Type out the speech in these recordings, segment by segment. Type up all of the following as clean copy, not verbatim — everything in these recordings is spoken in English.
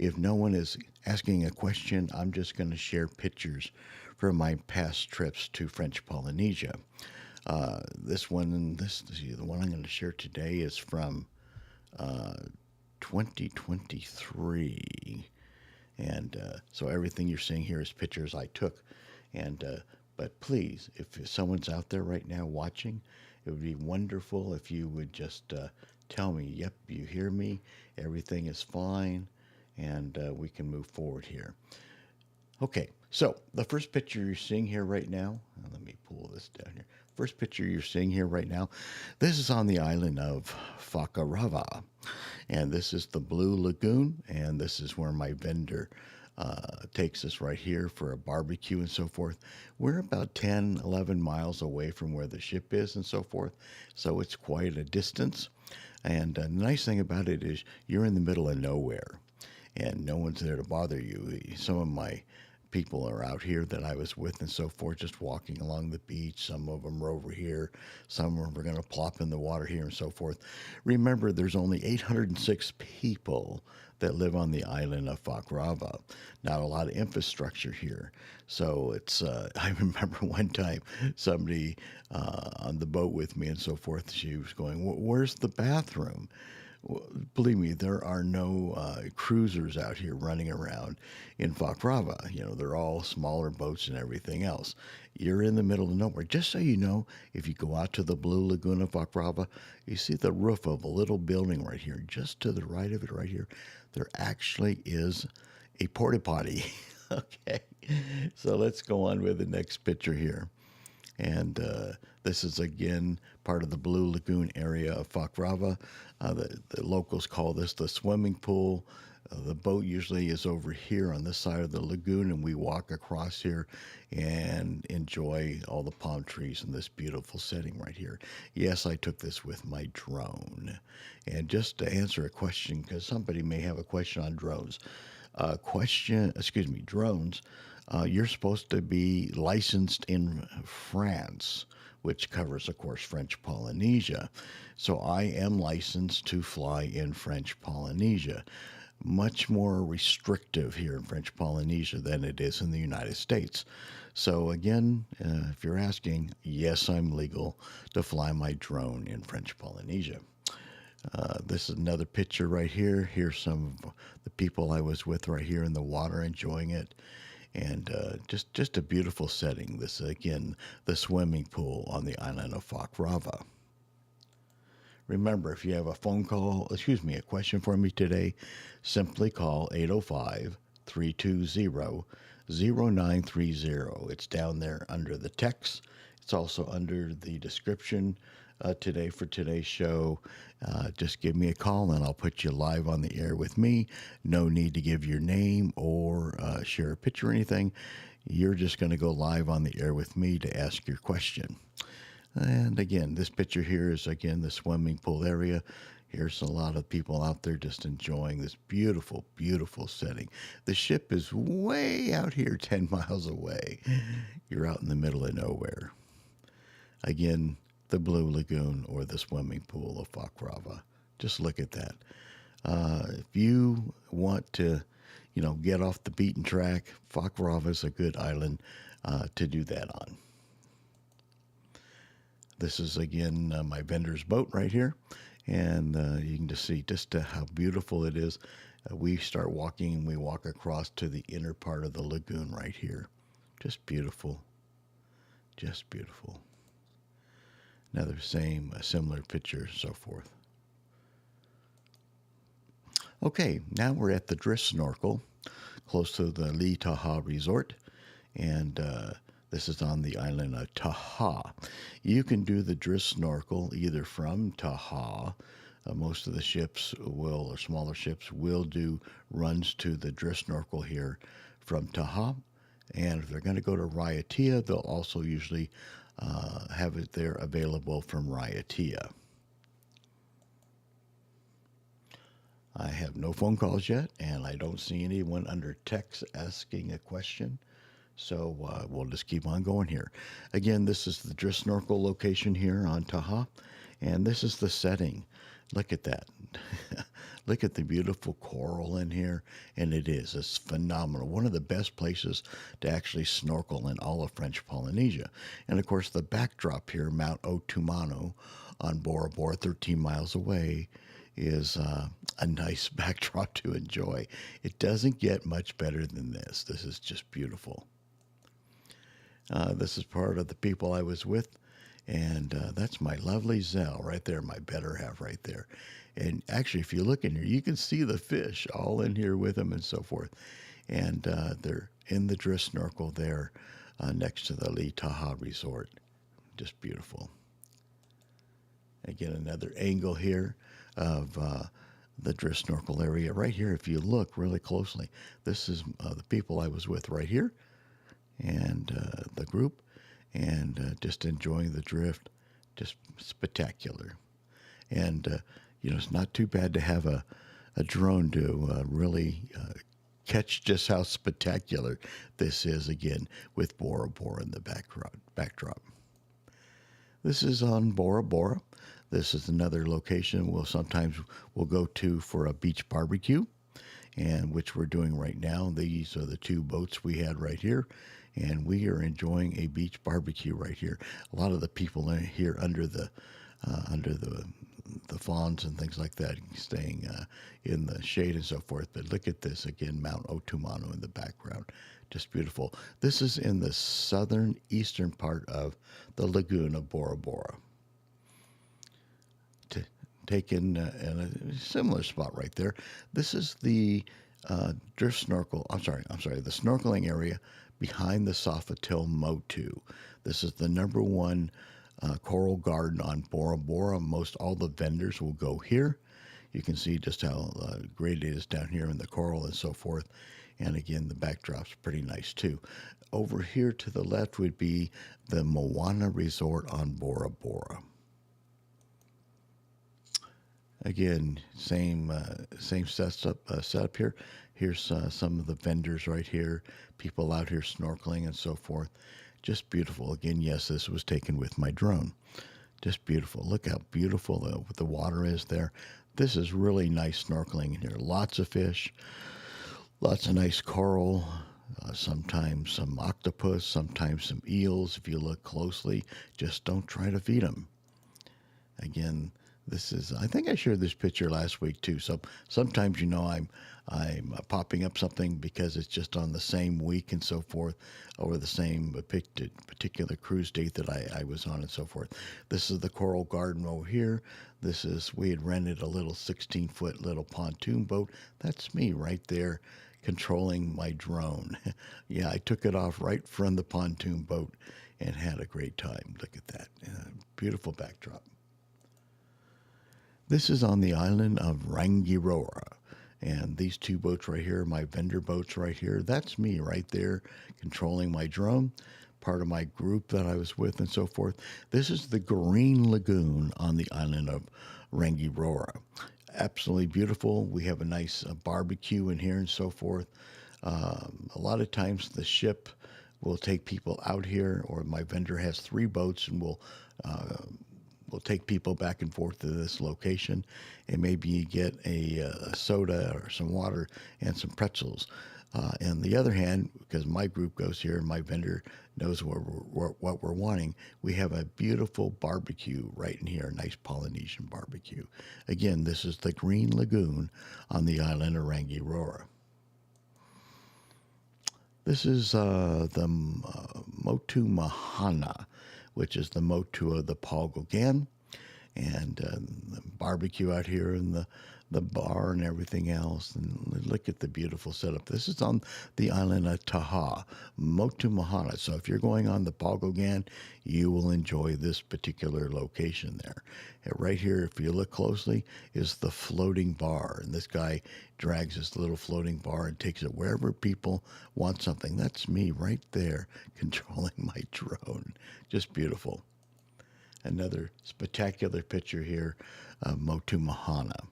If no one is asking a question, I'm just going to share pictures from my past trips to French Polynesia. The one I'm going to share today is from uh, 2023, and so everything you're seeing here is pictures I took. And but please, if someone's out there right now watching, it would be wonderful if you would just tell me, "Yep, you hear me. Everything is fine." And we can move forward here. Okay, so the first picture you're seeing here right now, let me pull this down here. First picture you're seeing here right now, this is on the island of Fakarava. And this is the Blue Lagoon, and this is where my vendor takes us right here for a barbecue and so forth. We're about 10, 11 miles away from where the ship is and so forth, so it's quite a distance. And the nice thing about it is you're in the middle of nowhere and no one's there to bother you. Some of my people are out here that I was with and so forth, just walking along the beach. Some of them are over here. Some of them are going to plop in the water here and so forth. Remember, there's only 806 people that live on the island of Fakrava. Not a lot of infrastructure here. So it's, I remember one time somebody on the boat with me and so forth, she was going, "Where's the bathroom?" Well, believe me, there are no cruisers out here running around in Fakrava. You know, they're all smaller boats and everything else. You're in the middle of nowhere. Just so you know, if you go out to the Blue Lagoon of Fakrava, you see the roof of a little building right here. Just to the right of it, right here, there actually is a porta potty. Okay, so let's go on with the next picture here. And this is again part of the Blue Lagoon area of Fakrava. The locals call this the swimming pool. The boat usually is over here on this side of the lagoon, and we walk across here and enjoy all the palm trees in this beautiful setting right here. Yes, I took this with my drone. And just to answer a question, because somebody may have a question on drones, drones. You're supposed to be licensed in France, which covers, of course, French Polynesia. So I am licensed to fly in French Polynesia. Much more restrictive here in French Polynesia than it is in the United States. So, again, if you're asking, yes, I'm legal to fly my drone in French Polynesia. This is another picture right here. Here's some of the people I was with right here in the water enjoying it. And just a beautiful setting. This is, again, the swimming pool on the island of Fakrava. Remember, if you have a a question for me today, simply call 805 320 0930. It's down there under the text. It's also under the description today for today's show. Just give me a call and I'll put you live on the air with me. No need to give your name or share a picture or anything. You're just going to go live on the air with me to ask your question. And again, this picture here is, again, the swimming pool area. Here's a lot of people out there just enjoying this beautiful, beautiful setting. The ship is way out here, 10 miles away. You're out in the middle of nowhere. Again, the Blue Lagoon or the swimming pool of Fakrava. Just look at that. If you want to, get off the beaten track, Fakrava is a good island to do that on. This is, again, my vendor's boat right here. And you can just see just how beautiful it is. We start walking and we walk across to the inner part of the lagoon right here. Just beautiful. Just beautiful. Another similar picture, so forth. Okay, now we're at the Drift Snorkel, close to the Lee Taha Resort. And this is on the island of Taha. You can do the drift snorkel either from Taha. Most of the ships or smaller ships will do runs to the drift snorkel here from Taha. And if they're going to go to Raiatea, they'll also usually have it there available from Raiatea. I have no phone calls yet, and I don't see anyone under text asking a question. So we'll just keep on going here. Again, this is the drift snorkel location here on Taha, and this is the setting. Look at that. look at the beautiful coral in here. And it's phenomenal. One of the best places to actually snorkel in all of French Polynesia. And of course, the backdrop here, Mount Otumano on Bora Bora, 13 miles away, is a nice backdrop to enjoy. It doesn't get much better than this. This is just beautiful. This is part of the people I was with, and that's my lovely Zell right there, my better half right there. And actually, if you look in here, you can see the fish all in here with them and so forth. And they're in the drift snorkel there next to the Lee Taha Resort. Just beautiful. Again, another angle here of the drift snorkel area. Right here, if you look really closely, this is the people I was with right here and the group, and just enjoying the drift. Just spectacular. And, it's not too bad to have a drone to really catch just how spectacular this is, again, with Bora Bora in the backdrop. This is on Bora Bora. This is another location we'll go to for a beach barbecue, and which we're doing right now. These are the two boats we had right here, and we are enjoying a beach barbecue right here. A lot of the people in here under the fawns and things like that, staying in the shade and so forth. But look at this again, Mount Otumano in the background. Just beautiful. This is in the southern eastern part of the lagoon of Bora Bora. Taken in a similar spot right there. This is the drift snorkel. I'm sorry, the snorkeling area behind the Sofitel Motu. This is the number one coral garden on Bora Bora. Most all the vendors will go here. You can see just how great it is down here in the coral and so forth. And again, the backdrop's pretty nice too. Over here to the left would be the Moana Resort on Bora Bora. Again, same setup here. Here's some of the vendors right here, people out here snorkeling and so forth. Just beautiful. Again, yes, this was taken with my drone. Just beautiful. Look how beautiful the water is there. This is really nice snorkeling in here. Lots of fish, lots of nice coral, sometimes some octopus, sometimes some eels. If you look closely, just don't try to feed them. Again, this is, I think I shared this picture last week too. So sometimes, I'm popping up something because it's just on the same week and so forth, or the same particular cruise date that I was on and so forth. This is the Coral Garden over here. We had rented a little 16-foot little pontoon boat. That's me right there controlling my drone. Yeah, I took it off right from the pontoon boat and had a great time. Look at that. Beautiful backdrop. This is on the island of Rangiroa. And these two boats right here, my vendor boats right here, that's me right there controlling my drone, part of my group that I was with and so forth. This is the Green Lagoon on the island of Rangiroa. Absolutely beautiful. We have a nice barbecue in here and so forth. A lot of times the ship will take people out here, or my vendor has 3 boats and we'll take people back and forth to this location, and maybe you get a soda or some water and some pretzels. On the other hand, because my group goes here and my vendor knows what we're wanting, we have a beautiful barbecue right in here, a nice Polynesian barbecue. Again, this is the Green Lagoon on the island of Rangiroa. This is the Motu Mahana, which is the Motu of the Paul Gauguin, and the barbecue out here in the bar and everything else. And look at the beautiful setup. This is on the island of Taha, Motu Mahana. So if you're going on the Paul Gauguin, you will enjoy this particular location there. And right here, if you look closely, is the floating bar. And this guy drags this little floating bar and takes it wherever people want something. That's me right there controlling my drone. Just beautiful. Another spectacular picture here of Motu Mahana.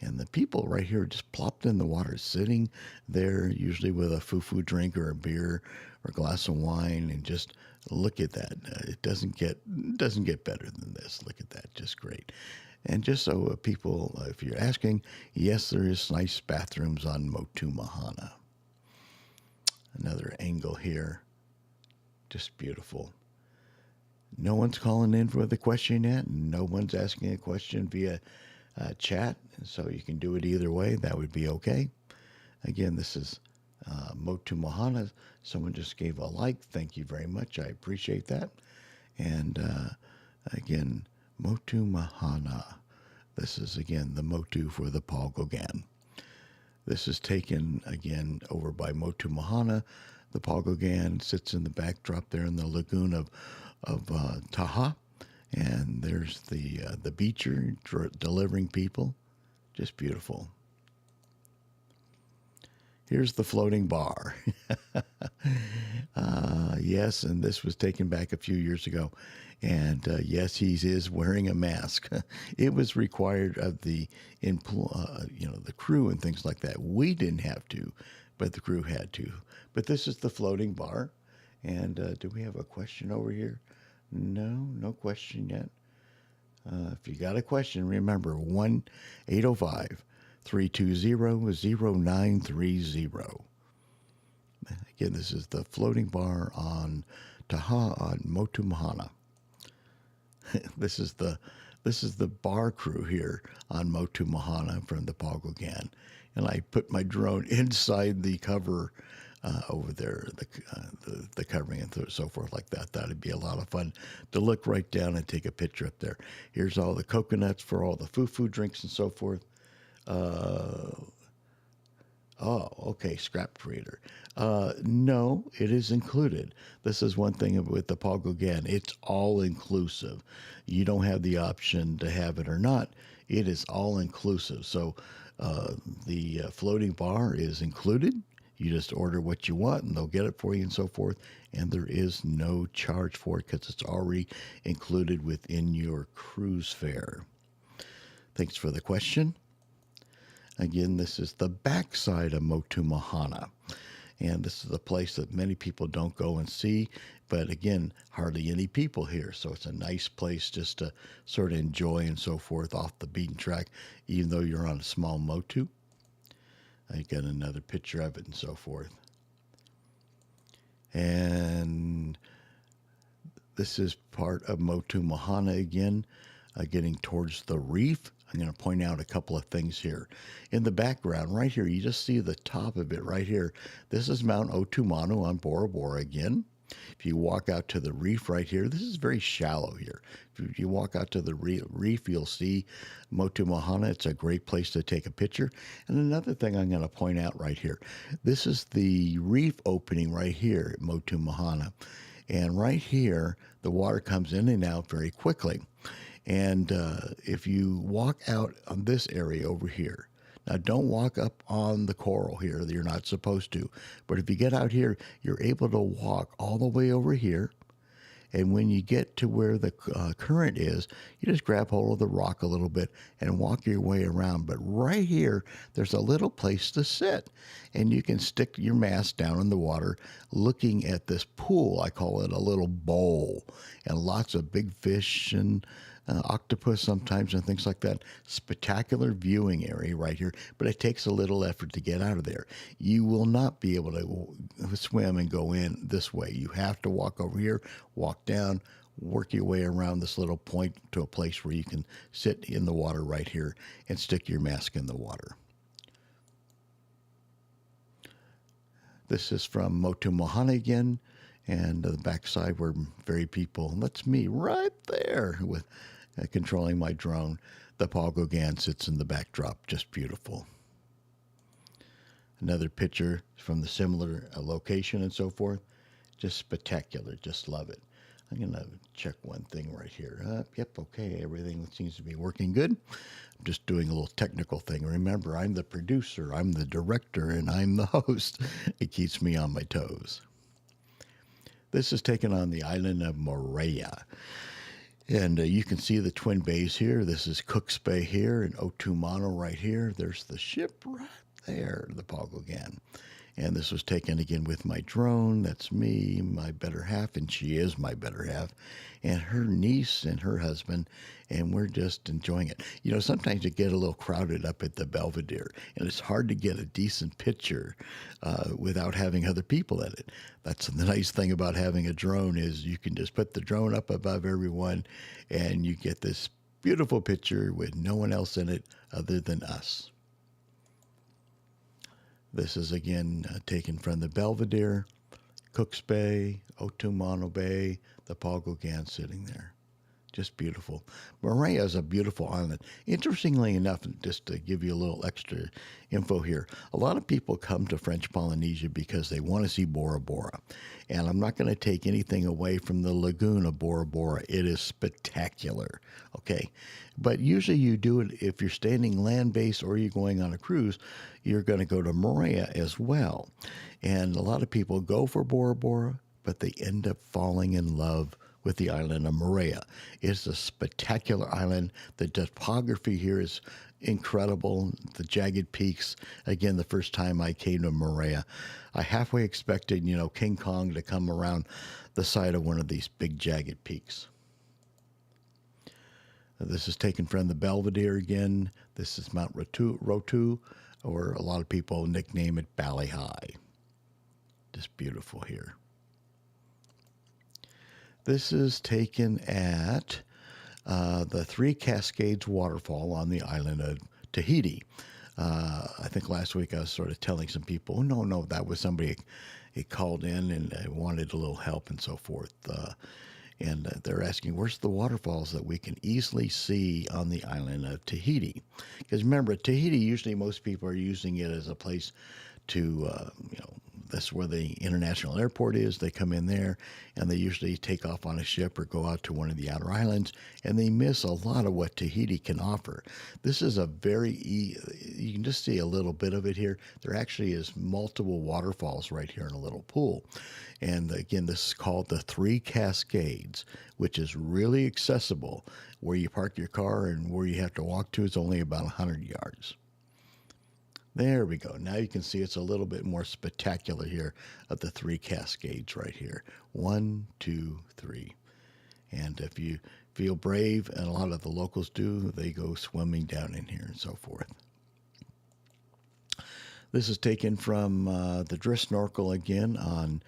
And the people right here just plopped in the water, sitting there, usually with a fufu drink or a beer or a glass of wine, and just look at that. It doesn't get better than this. Look at that, just great. And just so people, if you're asking, yes, there is nice bathrooms on Motu Mahana. Another angle here, just beautiful. No one's calling in for the question yet. No one's asking a question via chat, so you can do it either way. That would be okay. Again, this is Motu Mahana. Someone just gave a like. Thank you very much. I appreciate that. And again, Motu Mahana. This is, again, the Motu for the Paul Gauguin. This is taken, again, over by Motu Mahana. The Paul Gauguin sits in the backdrop there in the lagoon of Taha. And there's the beacher delivering people. Just beautiful. Here's the floating bar. Yes, and this was taken back a few years ago. And yes, he is wearing a mask. It was required of the the crew and things like that. We didn't have to, but the crew had to. But this is the floating bar. And do we have a question over here? No question yet. If you got a question, remember 1-805-320-0930. Again, this is the floating bar on Taha on Motu Mahana. This is the bar crew here on Motu Mahana from the Paul Gauguin, and I put my drone inside the cover over there, the covering and so forth like that. That'd be a lot of fun to look right down and take a picture up there. Here's all the coconuts for all the fufu drinks and so forth. Oh, okay, scrap creator. No, it is included. This is one thing with the Paul Gauguin. It's all inclusive. You don't have the option to have it or not. It is all inclusive. So the floating bar is included. You just order what you want and they'll get it for you and so forth. And there is no charge for it because it's already included within your cruise fare. Thanks for the question. Again, this is the backside of Motu Mahana. And this is a place that many people don't go and see. But again, hardly any people here. So it's a nice place just to sort of enjoy and so forth off the beaten track, even though you're on a small Motu. I got another picture of it and so forth. And this is part of Motu Mahana again, getting towards the reef. I'm going to point out a couple of things here. In the background, right here, you just see the top of it right here. This is Mount Otumanu on Bora Bora again. If you walk out to the reef right here, this is very shallow here. If you walk out to the reef, you'll see Motu Mahana. It's a great place to take a picture. And another thing I'm going to point out right here, this is the reef opening right here at Motu Mahana. And right here, the water comes in and out very quickly. And if you walk out on this area over here, now don't walk up on the coral here, you're not supposed to. But if you get out here, you're able to walk all the way over here. And when you get to where the current is, you just grab hold of the rock a little bit and walk your way around. But right here, there's a little place to sit. And you can stick your mask down in the water looking at this pool. I call it a little bowl. And lots of big fish and octopus sometimes and things like that. Spectacular viewing area right here, but it takes a little effort to get out of there. You will not be able to swim and go in this way. You have to walk over here, walk down, work your way around this little point to a place where you can sit in the water right here and stick your mask in the water. This is from Motu Mahana again, and the backside where very people, and that's me right there with controlling my drone. The Paul Gauguin sits in the backdrop, just beautiful. Another picture from the similar location and so forth, just spectacular, just love it. I'm going to check one thing right here. Yep, okay, everything seems to be working good. I'm just doing a little technical thing. Remember, I'm the producer, I'm the director, and I'm the host. It keeps me on my toes. This is taken on the island of Moorea. And you can see the twin bays here. This is Cook's Bay here and Otumanu right here. There's the ship right there, the Paul Gauguin. And this was taken again with my drone. That's me, my better half, and she is my better half, and her niece and her husband, and we're just enjoying it. You know, sometimes you get a little crowded up at the Belvedere, and it's hard to get a decent picture without having other people in it. That's the nice thing about having a drone is you can just put the drone up above everyone, and you get this beautiful picture with no one else in it other than us. This is again taken from the Belvedere, Cooks Bay, Otumano Bay, the Paul Gauguin sitting there. Just beautiful. Moorea is a beautiful island. Interestingly enough, just to give you a little extra info here, a lot of people come to French Polynesia because they want to see Bora Bora. And I'm not going to take anything away from the lagoon of Bora Bora. It is spectacular, okay? But usually you do it if you're standing land-based or you're going on a cruise, you're going to go to Moorea as well. And a lot of people go for Bora Bora, but they end up falling in love with the island of Moorea. It's a spectacular island. The topography here is incredible. The jagged peaks. Again, the first time I came to Moorea, I halfway expected, you know, King Kong to come around the side of one of these big jagged peaks. This is taken from the Belvedere again. This is Mount Rotu, or a lot of people nickname it Bali High. Just beautiful here. This is taken at the Three Cascades waterfall on the island of Tahiti. I think last week I was sort of telling some people, no, that was somebody he called in and wanted a little help and so forth. And they're asking, where's the waterfalls that we can easily see on the island of Tahiti? Because remember, Tahiti, usually most people are using it as a place to, that's where the international airport is. They come in there and they usually take off on a ship or go out to one of the outer islands, and they miss a lot of what Tahiti can offer. This is a you can just see a little bit of it here. There actually is multiple waterfalls right here in a little pool. And again, this is called the Three Cascades, which is really accessible. Where you park your car and where you have to walk to is only about 100 yards. There we go. Now you can see it's a little bit more spectacular here of the Three Cascades right here. 1, 2, 3. And if you feel brave, and a lot of the locals do, they go swimming down in here and so forth. This is taken from the Drift Snorkel again on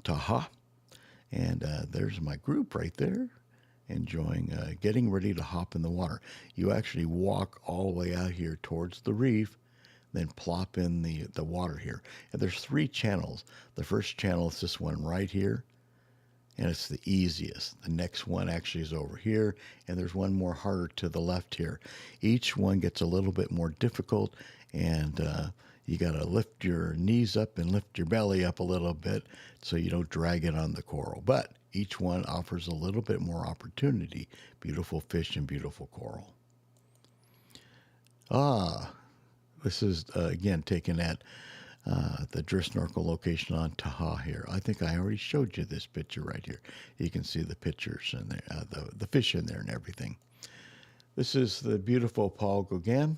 Taha. And there's my group right there enjoying, getting ready to hop in the water. You actually walk all the way out here towards the reef, then plop in the water here. And there's 3 channels. The first channel is this one right here, and it's the easiest. The next one actually is over here, and there's one more harder to the left here. Each one gets a little bit more difficult, and you got to lift your knees up and lift your belly up a little bit so you don't drag it on the coral. But each one offers a little bit more opportunity. Beautiful fish and beautiful coral. This is, again, taken at the Drift Snorkel location on Taha here. I think I already showed you this picture right here. You can see the pictures and the fish in there and everything. This is the beautiful Paul Gauguin,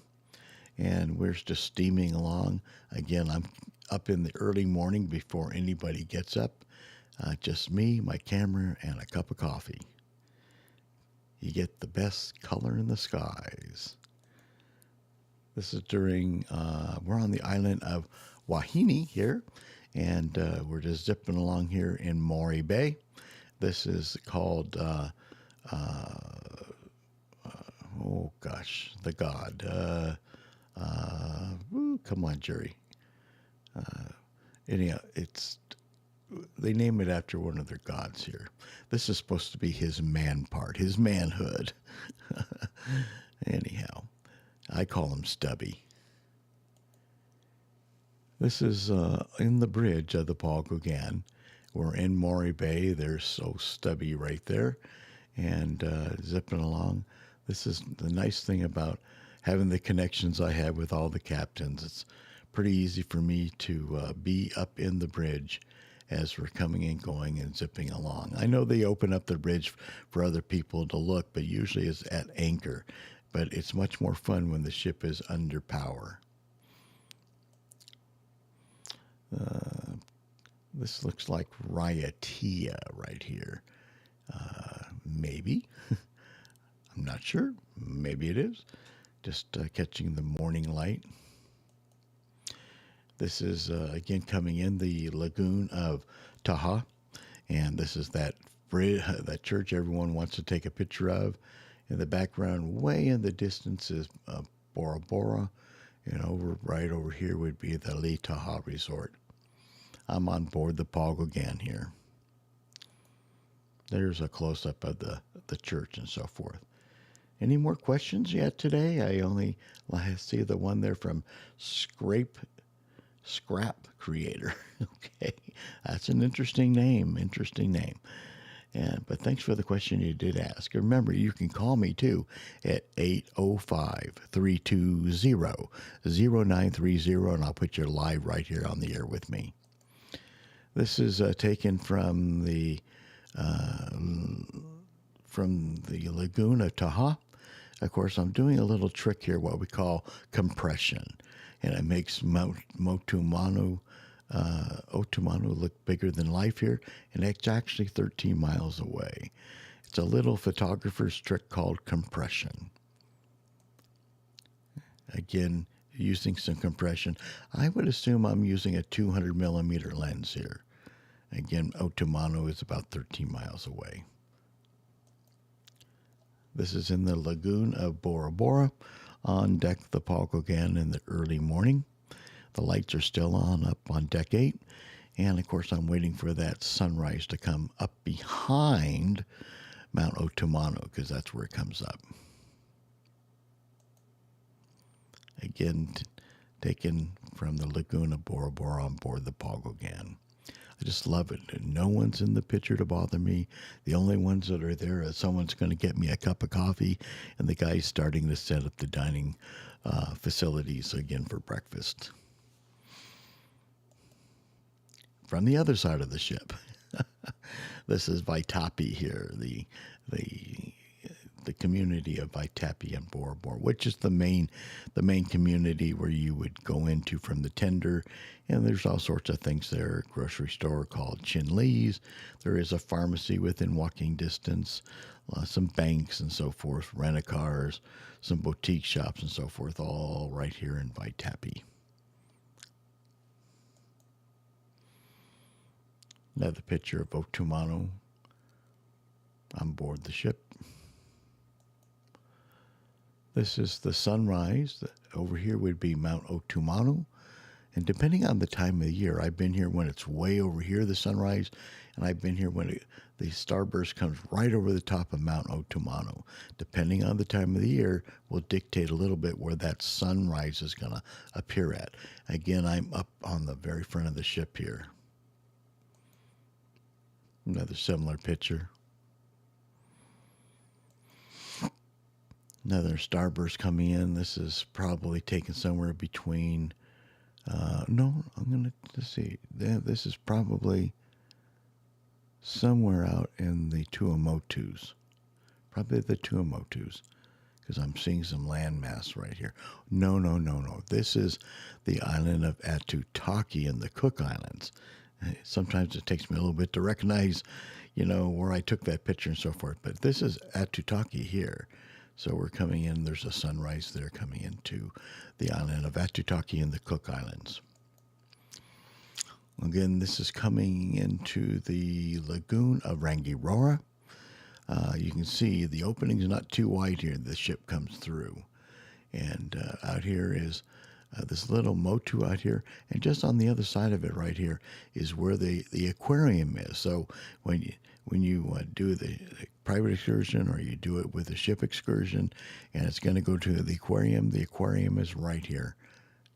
and we're just steaming along. Again, I'm up in the early morning before anybody gets up. Just me, my camera, and a cup of coffee. You get the best color in the skies. This is during, we're on the island of Wahine here, and we're just zipping along here in Maury Bay. This is called, the god. Come on, Jerry. Anyhow, they name it after one of their gods here. This is supposed to be his man part, his manhood. Anyhow. I call him Stubby. This is in the bridge of the Paul Gauguin. We're in Maury Bay. There's so Stubby right there. And zipping along. This is the nice thing about having the connections I have with all the captains. It's pretty easy for me to be up in the bridge as we're coming and going and zipping along. I know they open up the bridge for other people to look, but usually it's at anchor. But it's much more fun when the ship is under power. This looks like Raiatea right here. Maybe. I'm not sure. Maybe it is. Just catching the morning light. This is, again, coming in the lagoon of Taha. And this is that church everyone wants to take a picture of. In the background, way in the distance, is Bora Bora. And right over here would be the Lee Taha Resort. I'm on board the Paul Gauguin here. There's a close-up of the church and so forth. Any more questions yet today? I only see the one there from Scrap Creator. Okay, that's an interesting name. But thanks for the question you did ask. Remember, you can call me too at 805-320-0930, and I'll put you live right here on the air with me. This is taken from the lagoon of Taha. Of course, I'm doing a little trick here, what we call compression, and it makes Otumanu look bigger than life here, and it's actually 13 miles away. It's a little photographer's trick called compression. Again, using some compression. I would assume I'm using a 200 millimeter lens here. Again, Otumanu is about 13 miles away. This is in the lagoon of Bora Bora, on deck the Paul Gauguin in the early morning. The lights are still on up on deck 8. And, of course, I'm waiting for that sunrise to come up behind Mount Otumanu, because that's where it comes up. Again, taken from the lagoon of Bora Bora on board the Paul Gauguin. I just love it. No one's in the picture to bother me. The only ones that are there is someone's going to get me a cup of coffee, and the guy's starting to set up the dining facilities again for breakfast. From the other side of the ship, this is Vaitapi here, the community of Vaitapi and Bora Bora, which is the main community where you would go into from the tender. And there's all sorts of things there. A grocery store called Chin Lee's. There is a pharmacy within walking distance, some banks and so forth, rent-a-cars, some boutique shops and so forth, all right here in Vaitapi. Another picture of Otumanu on board the ship. This is the sunrise. Over here would be Mount Otumanu. And depending on the time of the year, I've been here when it's way over here, the sunrise, and I've been here when the starburst comes right over the top of Mount Otumanu. Depending on the time of the year will dictate a little bit where that sunrise is going to appear at. Again, I'm up on the very front of the ship here. Another similar picture. Another starburst coming in. This is probably taken somewhere between... no, I'm going to see. This is probably somewhere out in the Tuamotus. Probably the Tuamotus, because I'm seeing some landmass right here. No. This is the island of Atutaki in the Cook Islands. Sometimes it takes me a little bit to recognize, where I took that picture and so forth. But this is Atutaki here. So we're coming in, there's a sunrise there coming into the island of Atutaki in the Cook Islands. Again, this is coming into the lagoon of Rangiroa. You can see the opening is not too wide here. The ship comes through. And out here is this little motu out here. And just on the other side of it right here is where the aquarium is. So when you do the private excursion or you do it with a ship excursion and it's going to go to the aquarium is right here.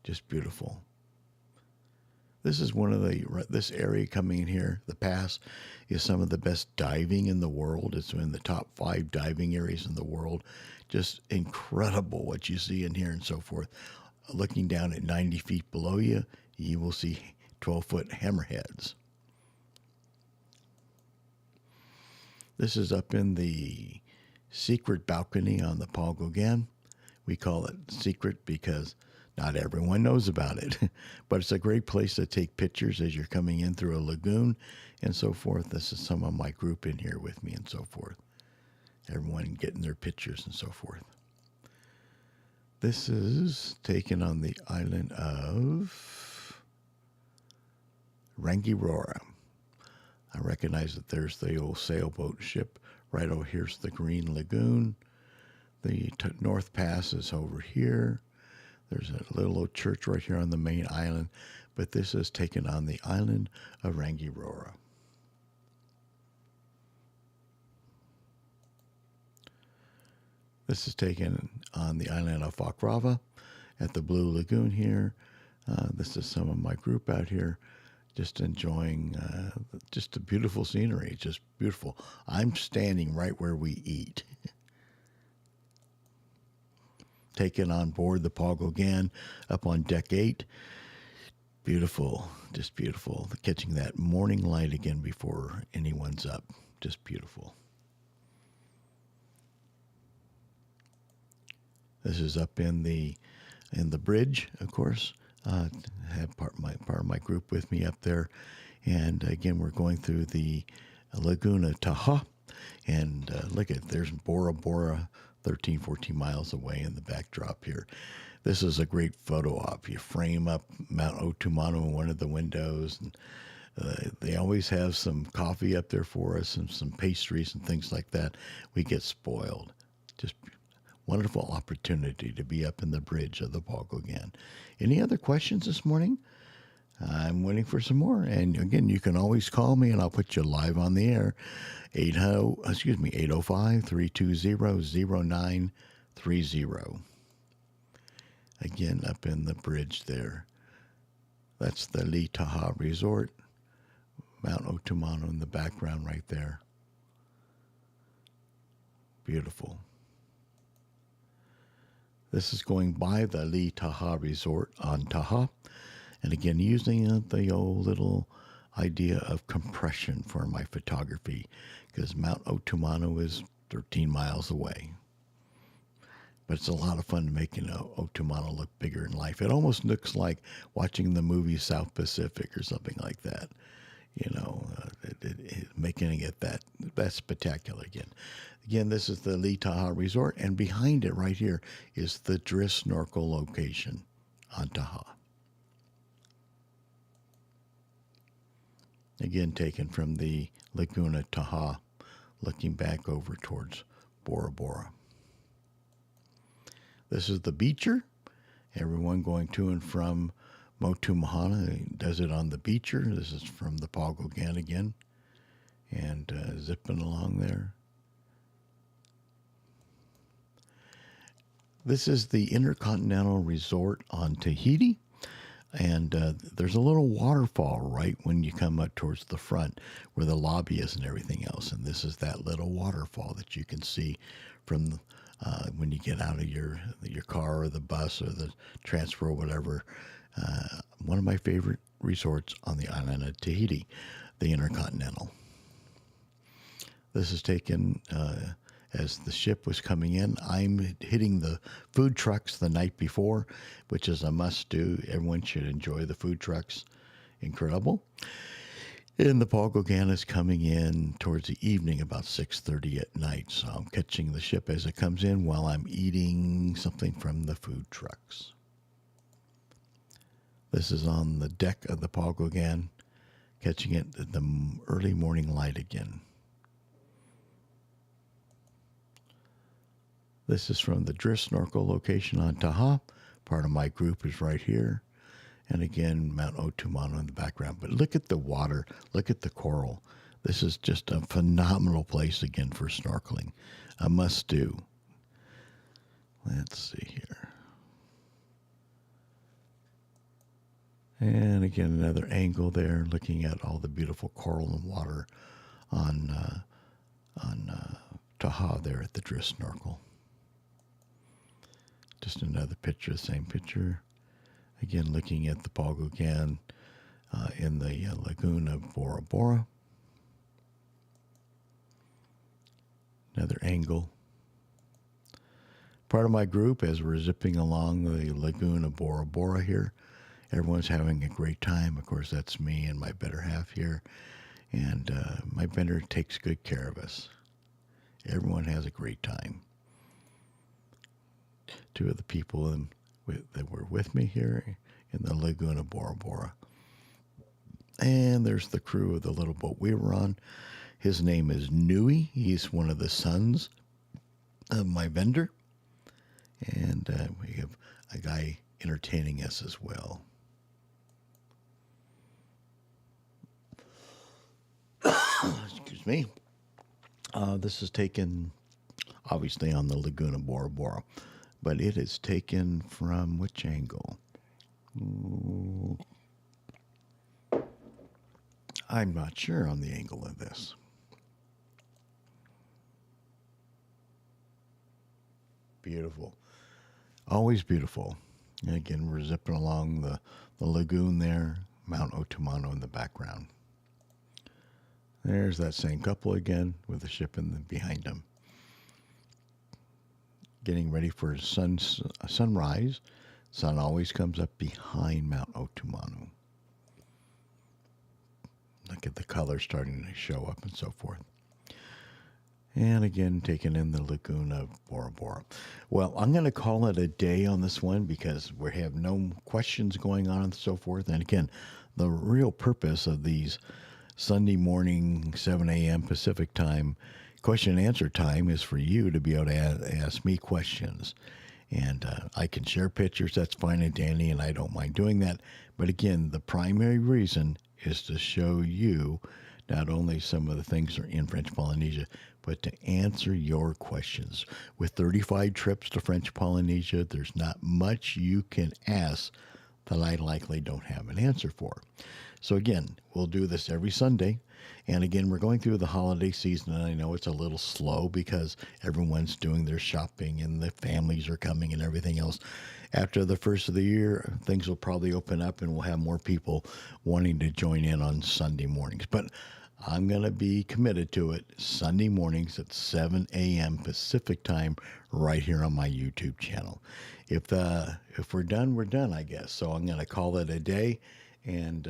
Just beautiful. This is this area coming in here, the pass, is some of the best diving in the world. It's in the top 5 diving areas in the world. Just incredible what you see in here and so forth. Looking down at 90 feet below you, you will see 12-foot hammerheads. This is up in the secret balcony on the Paul Gauguin. We call it secret because Not everyone knows about it, but it's a great place to take pictures as you're coming in through a lagoon and so forth. This is some of my group in here with me and so forth. Everyone getting their pictures and so forth. This is taken on the island of Rangiroa. I recognize that there's the old sailboat ship. Right over here's the Green Lagoon. The North Pass is over here. There's a little old church right here on the main island, but this is taken on the island of Rangiroa. This is taken on the island of Fakrava at the Blue Lagoon here. This is some of my group out here just enjoying just a beautiful scenery. Just beautiful. I'm standing right where we eat. Taken on board the Paul Gauguin up on deck 8. Beautiful, just beautiful. Catching that morning light again before anyone's up. Just beautiful. This is up in the bridge, of course. Have part of my group with me up there, and again we're going through the Laguna Taha, and look at there's Bora Bora, 13, 14 miles away in the backdrop here. This is a great photo op. You frame up Mount Otumano in one of the windows, and they always have some coffee up there for us and some pastries and things like that. We get spoiled. Just wonderful opportunity to be up in the bridge of the Paul Gauguin. Any other questions this morning? I'm waiting for some more. And again, you can always call me and I'll put you live on the air. 805-320-0930. Again, up in the bridge there. That's the Li Taha Resort. Mount Otumano in the background right there. Beautiful. This is going by the Li Taha Resort on Taha. And again, using the old little idea of compression for my photography, because Mount Otumano is 13 miles away. But it's a lot of fun making Otumano look bigger in life. It almost looks like watching the movie South Pacific or something like that. You know, making it that spectacular again. Again, this is the Li Taha Resort, and behind it right here is the Drift Snorkel location on Taha. Again, taken from the Laguna Taha, looking back over towards Bora Bora. This is the Beacher. Everyone going to and from Motu Mahana does it on the Beacher. This is from the Paul Gauguin again. And zipping along there. This is the Intercontinental Resort on Tahiti. And there's a little waterfall right when you come up towards the front where the lobby is and everything else. And this is that little waterfall that you can see from when you get out of your car or the bus or the transfer or whatever. One of my favorite resorts on the island of Tahiti, the Intercontinental. This is taken as the ship was coming in. I'm hitting the food trucks the night before, which is a must-do. Everyone should enjoy the food trucks. Incredible. And the Paul Gauguin is coming in towards the evening, about 6:30 at night. So I'm catching the ship as it comes in while I'm eating something from the food trucks. This is on the deck of the Paul Gauguin, catching it at the early morning light again. This is from the Drift Snorkel location on Taha. Part of my group is right here. And again, Mount Otumano in the background. But look at the water. Look at the coral. This is just a phenomenal place again for snorkeling. A must-do. Let's see here. And again, another angle there, looking at all the beautiful coral and water on Taha there at the Drift Snorkel. Just another picture, same picture. Again, looking at the Paul Gauguin in the lagoon of Bora Bora. Another angle. part of my group as we're zipping along the lagoon of Bora Bora here. Everyone's having a great time. Of course, that's me and my better half here. And my better takes good care of us. Everyone has a great time. Two of the people that were with me here in the lagoon of Bora Bora. And there's the crew of the little boat we were on. His name is Nui. He's one of the sons of my vendor. And we have a guy entertaining us as well. Excuse me. This is taken, obviously, on the lagoon of Bora Bora. But it is taken from which angle? I'm not sure on the angle of this. Beautiful. Always beautiful. And again, we're zipping along the lagoon there, Mount Otomano in the background. There's that same couple again with the ship behind them. Getting ready for sunrise. Sun always comes up behind Mount Otomano. Look at the colors starting to show up and so forth. And again, taking in the lagoon of Bora Bora. Well, I'm going to call it a day on this one because we have no questions going on and so forth. And again, the real purpose of these Sunday morning, 7 a.m. Pacific time, question and answer time is for you to be able to ask me questions. And I can share pictures, that's fine and dandy, and I don't mind doing that. But again, the primary reason is to show you not only some of the things that are in French Polynesia, but to answer your questions. With 35 trips to French Polynesia, there's not much you can ask that I likely don't have an answer for. So again, we'll do this every Sunday. And again, we're going through the holiday season, and I know it's a little slow because everyone's doing their shopping and the families are coming and everything else. After the first of the year, things will probably open up and we'll have more people wanting to join in on Sunday mornings. But I'm going to be committed to it Sunday mornings at 7 a.m. Pacific time right here on my YouTube channel. If we're done, we're done, I guess. So I'm going to call it a day. And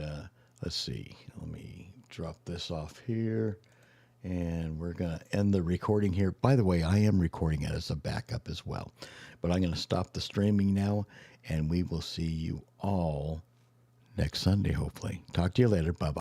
let's see. Let me drop this off here. And we're going to end the recording here. By the way, I am recording it as a backup as well. But I'm going to stop the streaming now. And we will see you all next Sunday, hopefully. Talk to you later. Bye-bye.